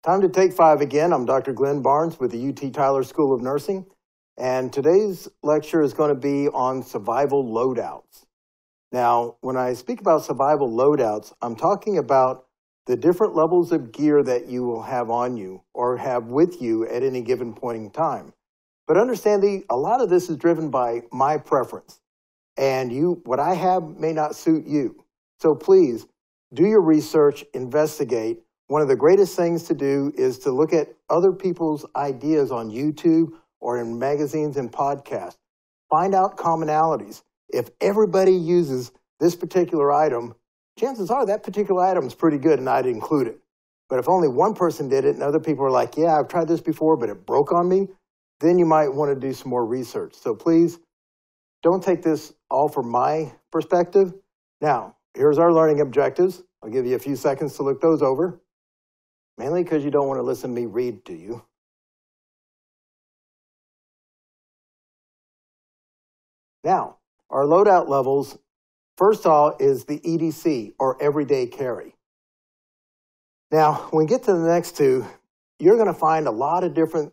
Time to take 5 again. I'm Dr. Glenn Barnes with the UT Tyler School of Nursing, and today's lecture is going to be on survival loadouts. Now, when I speak about survival loadouts, I'm talking about the different levels of gear that you will have on you or have with you at any given point in time. But understand a lot of this is driven by my preference, and what I have may not suit you. So please do your research, investigate. One of the greatest things to do is to look at other people's ideas on YouTube or in magazines and podcasts. Find out commonalities. If everybody uses this particular item, chances are that particular item is pretty good and I'd include it. But if only one person did it and other people are like, yeah, I've tried this before, but it broke on me, then you might want to do some more research. So please don't take this all from my perspective. Now, here's our learning objectives. I'll give you a few seconds to look those over, mainly because you don't want to listen to me read to you. Now, our loadout levels, first of all, is the EDC, or everyday carry. Now, when we get to the next two, you're going to find a lot of different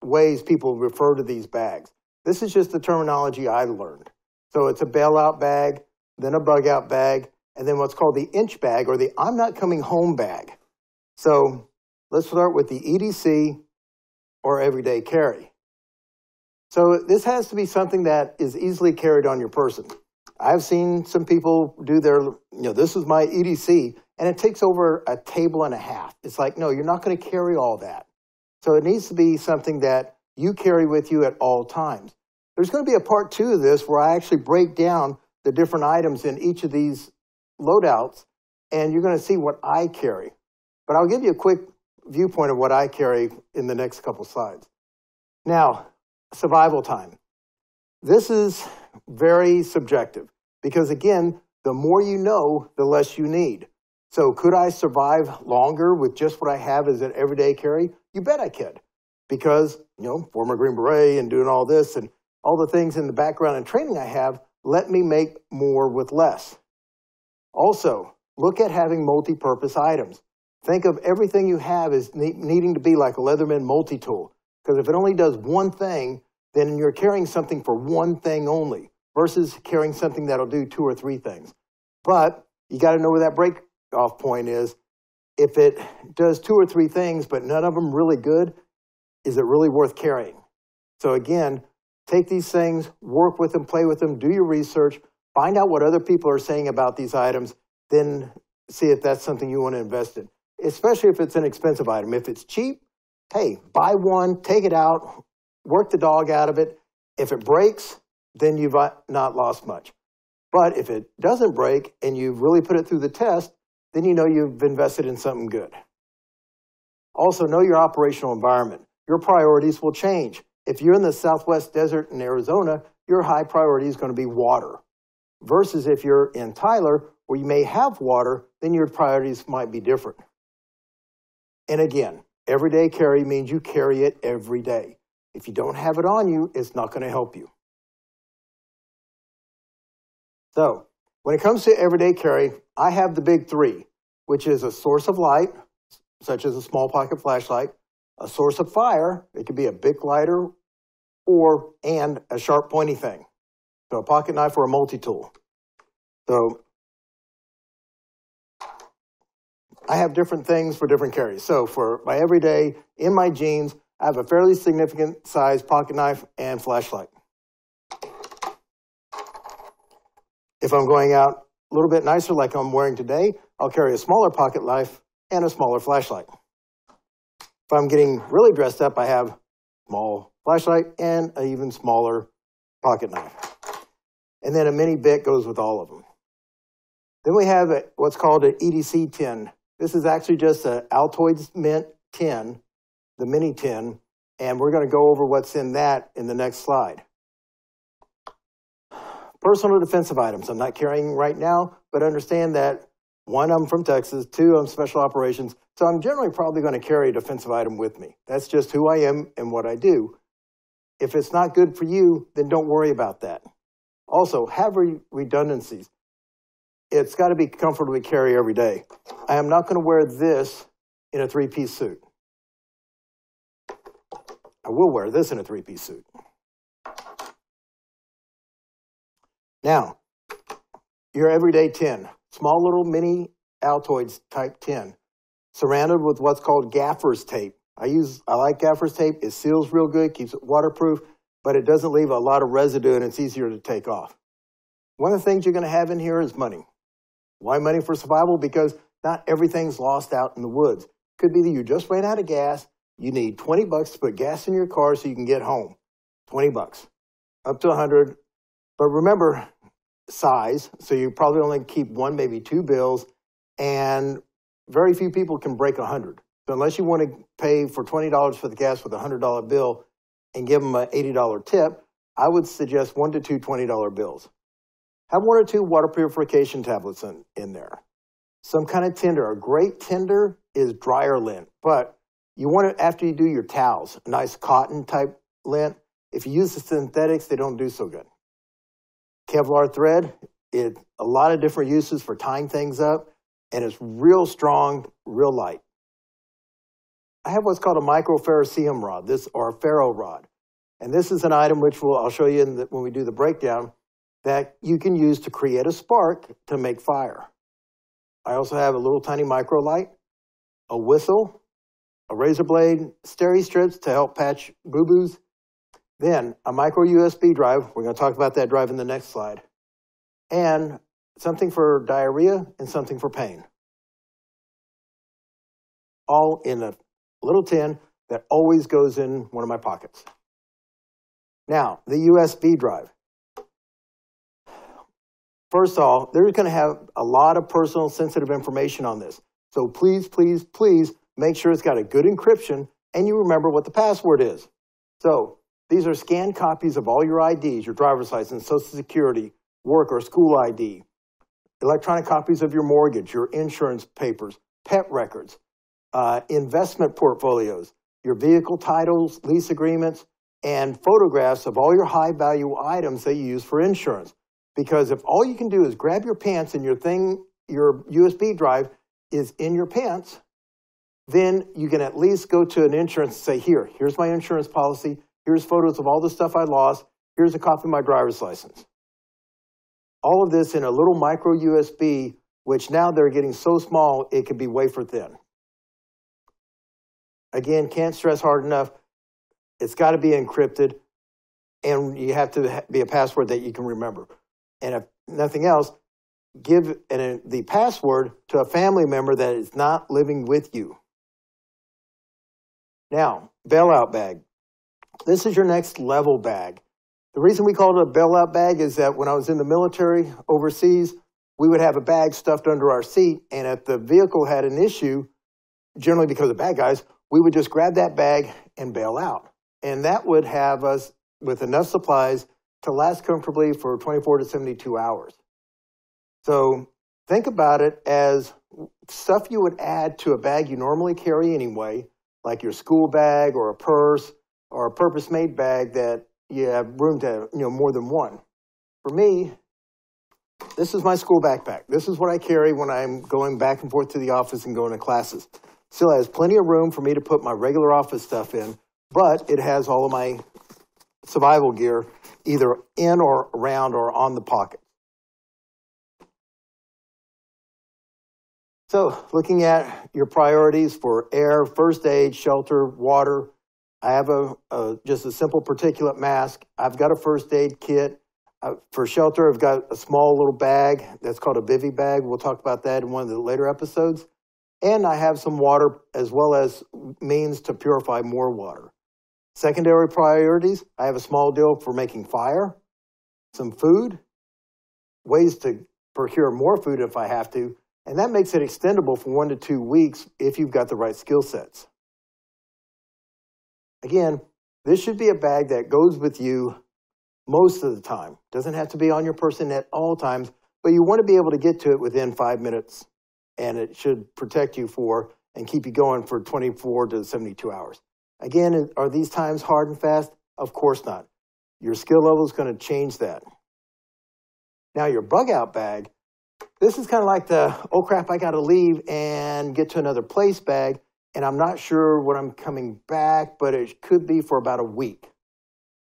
ways people refer to these bags. This is just the terminology I learned. So it's a bailout bag, then a bug out bag, and then what's called the inch bag, or the I'm not coming home bag. So let's start with the EDC, or everyday carry. So this has to be something that is easily carried on your person. I've seen some people do this is my EDC, and it takes over a table and a half. It's like, no, you're not going to carry all that. So it needs to be something that you carry with you at all times. There's going to be a part 2 of this where I actually break down the different items in each of these loadouts, and you're going to see what I carry. But I'll give you a quick viewpoint of what I carry in the next couple slides. Now, survival time. This is very subjective because, again, the more you know, the less you need. So could I survive longer with just what I have as an everyday carry? You bet I could, because, former Green Beret and doing all this and all the things in the background and training I have let me make more with less. Also, look at having multi-purpose items. Think of everything you have as needing to be like a Leatherman multi-tool, because if it only does one thing, then you're carrying something for one thing only versus carrying something that'll do 2 or 3 things. But you got to know where that break-off point is. If it does 2 or 3 things, but none of them really good, is it really worth carrying? So again, take these things, work with them, play with them, do your research, find out what other people are saying about these items, then see if that's something you want to invest in, especially if it's an expensive item. If it's cheap, hey, buy one, take it out, work the dog out of it. If it breaks, then you've not lost much. But if it doesn't break and you've really put it through the test, then you know you've invested in something good. Also, know your operational environment. Your priorities will change. If you're in the Southwest Desert in Arizona, your high priority is going to be water. Versus if you're in Tyler, where you may have water, then your priorities might be different. And again, everyday carry means you carry it every day. If you don't have it on you, it's not going to help you. So, when it comes to everyday carry, I have the big 3, which is a source of light, such as a small pocket flashlight, a source of fire, it could be a Bic lighter, and a sharp pointy thing. So a pocket knife or a multi-tool. So I have different things for different carries. So for my everyday, in my jeans, I have a fairly significant size pocket knife and flashlight. If I'm going out a little bit nicer like I'm wearing today, I'll carry a smaller pocket knife and a smaller flashlight. If I'm getting really dressed up, I have a small flashlight and an even smaller pocket knife. And then a mini Bic goes with all of them. Then we have what's called an EDC tin. This is actually just an Altoids Mint tin, the mini tin, and we're going to go over what's in that in the next slide. Personal defensive items I'm not carrying right now, but understand that 1, I'm from Texas, 2, I'm special operations, so I'm generally probably going to carry a defensive item with me. That's just who I am and what I do. If it's not good for you, then don't worry about that. Also, have redundancies. It's got to be comfortable to carry every day. I am not going to wear this in a 3-piece suit. I will wear this in a three-piece suit. Now, your everyday tin, small little mini Altoids type tin, surrounded with what's called gaffer's tape. I like gaffer's tape. It seals real good, keeps it waterproof, but it doesn't leave a lot of residue and it's easier to take off. One of the things you're going to have in here is money. Why money for survival? Because not everything's lost out in the woods. Could be that you just ran out of gas. You need 20 bucks to put gas in your car so you can get home. 20 bucks, up to 100. But remember size, so you probably only keep one, maybe two bills, and very few people can break 100. So unless you want to pay for $20 for the gas with a $100 bill and give them an $80 tip, I would suggest 1 to 2 $20 bills. Have 1 or 2 water purification tablets in there. Some kind of tinder. A great tinder is dryer lint, but you want it after you do your towels, a nice cotton type lint. If you use the synthetics, they don't do so good. Kevlar thread, a lot of different uses for tying things up, and it's real strong, real light. I have what's called a microferrocerium rod, or a ferro rod. And this is an item which I'll show you when we do the breakdown, that you can use to create a spark to make fire. I also have a little tiny micro light, a whistle, a razor blade, steri strips to help patch boo-boos, then a micro USB drive. We're going to talk about that drive in the next slide. And something for diarrhea and something for pain. All in a little tin that always goes in one of my pockets. Now, the USB drive. First of all, they're going to have a lot of personal sensitive information on this. So please, please, please make sure it's got a good encryption and you remember what the password is. So these are scanned copies of all your IDs, your driver's license, social security, work or school ID, electronic copies of your mortgage, your insurance papers, pet records, investment portfolios, your vehicle titles, lease agreements, and photographs of all your high value items that you use for insurance. Because if all you can do is grab your pants and your USB drive is in your pants, then you can at least go to an insurance and say, here's my insurance policy, here's photos of all the stuff I lost, here's a copy of my driver's license. All of this in a little micro USB, which now they're getting so small, it could be wafer thin. Again, can't stress hard enough, it's got to be encrypted, and you have to be a password that you can remember. And if nothing else, give the password to a family member that is not living with you. Now, bailout bag. This is your next level bag. The reason we call it a bailout bag is that when I was in the military overseas, we would have a bag stuffed under our seat, and if the vehicle had an issue, generally because of bad guys, we would just grab that bag and bail out. And that would have us with enough supplies to last comfortably for 24 to 72 hours. So think about it as stuff you would add to a bag you normally carry anyway, like your school bag or a purse or a purpose-made bag that you have room to, more than one. For me, this is my school backpack. This is what I carry when I'm going back and forth to the office and going to classes. Still has plenty of room for me to put my regular office stuff in, but it has all of my survival gear either in or around or on the pocket. So looking at your priorities for air, first aid, shelter, water, I have just a simple particulate mask. I've got a first aid kit. For shelter, I've got a small little bag that's called a bivy bag. We'll talk about that in one of the later episodes. And I have some water as well as means to purify more water. Secondary priorities, I have a small deal for making fire, some food, ways to procure more food if I have to, and that makes it extendable for 1 to 2 weeks if you've got the right skill sets. Again, this should be a bag that goes with you most of the time. Doesn't have to be on your person at all times, but you want to be able to get to it within 5 minutes, and it should protect you for and keep you going for 24 to 72 hours. Again, are these times hard and fast? Of course not. Your skill level is going to change that. Now your bug out bag, this is kind of like the, oh crap, I got to leave and get to another place bag. and I'm not sure when I'm coming back, but it could be for about a week.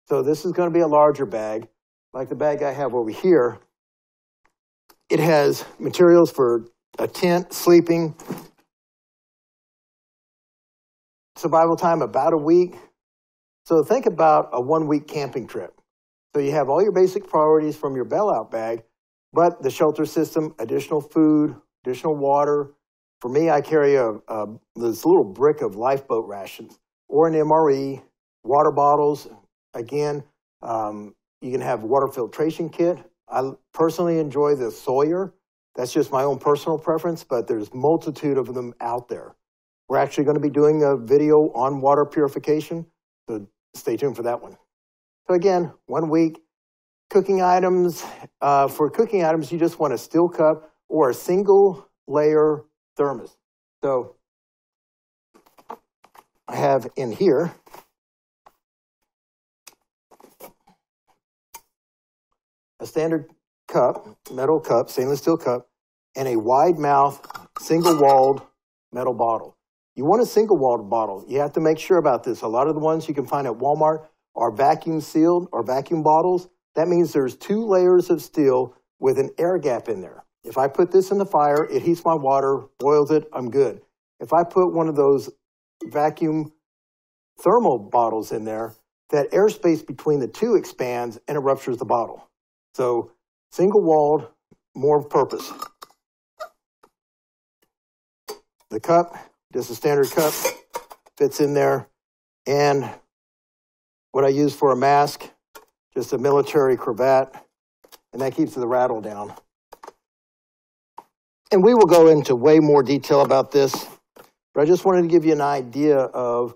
So this is going to be a larger bag, like the bag I have over here. It has materials for a tent, sleeping, survival time about a week. So think about a 1-week camping trip. So you have all your basic priorities from your bailout bag, but the shelter system, additional food, additional water. For me, I carry this little brick of lifeboat rations or an MRE, water bottles. Again, you can have water filtration kit. I personally enjoy the Sawyer. That's just my own personal preference, but there's multitude of them out there. We're actually going to be doing a video on water purification, so stay tuned for that one. So again, 1 week. Cooking items. For cooking items, you just want a steel cup or a single layer thermos. So I have in here a standard cup, metal cup, stainless steel cup, and a wide mouth, single-walled metal bottle. You want a single-walled bottle. You have to make sure about this. A lot of the ones you can find at Walmart are vacuum sealed or vacuum bottles. That means there's 2 layers of steel with an air gap in there. If I put this in the fire, it heats my water, boils it, I'm good. If I put one of those vacuum thermal bottles in there, that airspace between the 2 expands and it ruptures the bottle. So single-walled, more purpose. The cup, just a standard cup, fits in there. And what I use for a mask, just a military cravat, and that keeps the rattle down. And we will go into way more detail about this, but I just wanted to give you an idea of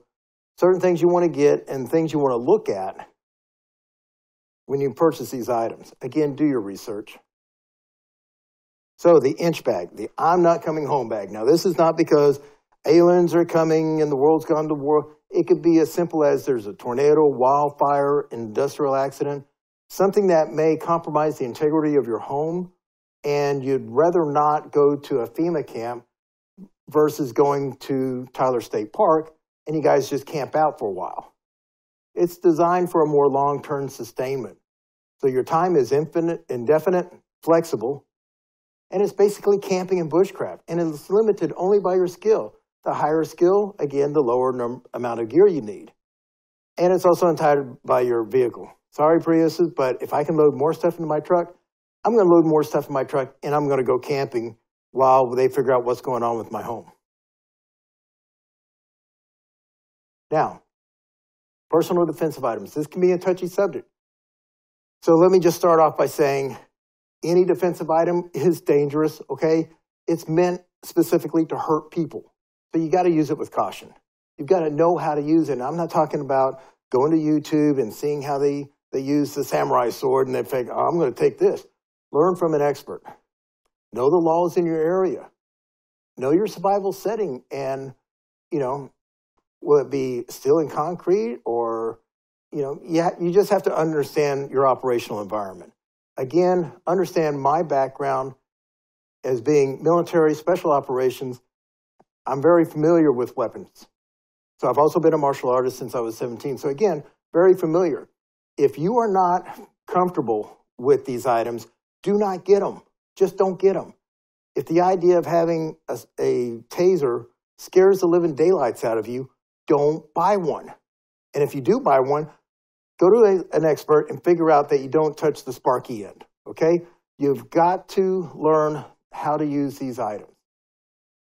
certain things you want to get and things you want to look at when you purchase these items. Again, do your research. So the inch bag, the I'm not coming home bag. Now, this is not because aliens are coming and the world's gone to war. It could be as simple as there's a tornado, wildfire, industrial accident, something that may compromise the integrity of your home, and you'd rather not go to a FEMA camp versus going to Tyler State Park, and you guys just camp out for a while. It's designed for a more long-term sustainment. So your time is indefinite, flexible, and it's basically camping and bushcraft, and it's limited only by your skill. The higher skill, again, the lower amount of gear you need. And it's also entitled by your vehicle. Sorry, Priuses, but if I can load more stuff into my truck, I'm going to load more stuff in my truck, and I'm going to go camping while they figure out what's going on with my home. Now, personal defensive items. This can be a touchy subject. So let me just start off by saying any defensive item is dangerous, okay? It's meant specifically to hurt people. So you got to use it with caution. You've got to know how to use it. And I'm not talking about going to YouTube and seeing how they use the samurai sword and they think, oh, I'm going to take this. Learn from an expert. Know the laws in your area. Know your survival setting and, will it be steel and concrete or, you just have to understand your operational environment. Again, understand my background as being military special operations. I'm very familiar with weapons. So I've also been a martial artist since I was 17. So again, very familiar. If you are not comfortable with these items, do not get them. Just don't get them. If the idea of having a taser scares the living daylights out of you, don't buy one. And if you do buy one, go to an expert and figure out that you don't touch the sparky end, okay? You've got to learn how to use these items.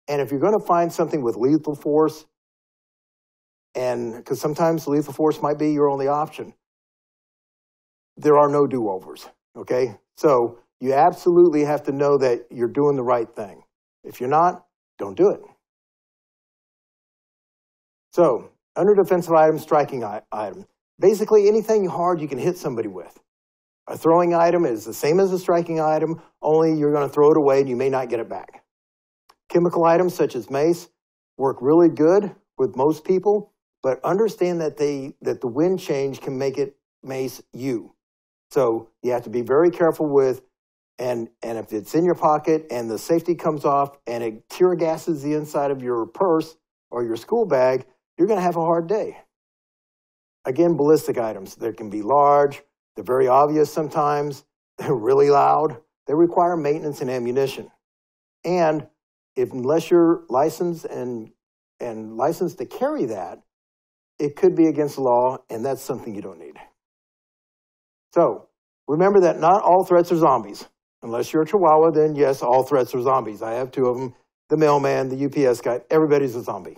And if you're going to find something with lethal force, and because sometimes lethal force might be your only option, there are no do-overs, okay? So you absolutely have to know that you're doing the right thing. If you're not, don't do it. So, under defensive items, striking item. Basically, anything hard you can hit somebody with. A throwing item is the same as a striking item, only you're going to throw it away and you may not get it back. Chemical items such as mace work really good with most people, but understand that the wind change can make it mace you. So you have to be very careful with, and if it's in your pocket and the safety comes off and it tear gases the inside of your purse or your school bag, you're going to have a hard day. Again, ballistic items. They can be large. They're very obvious sometimes. They're really loud. They require maintenance and ammunition. And unless you're licensed and licensed to carry that, it could be against the law, and that's something you don't need. So remember that not all threats are zombies. Unless you're a Chihuahua, then yes, all threats are zombies. I have two of them, the mailman, the UPS guy, everybody's a zombie.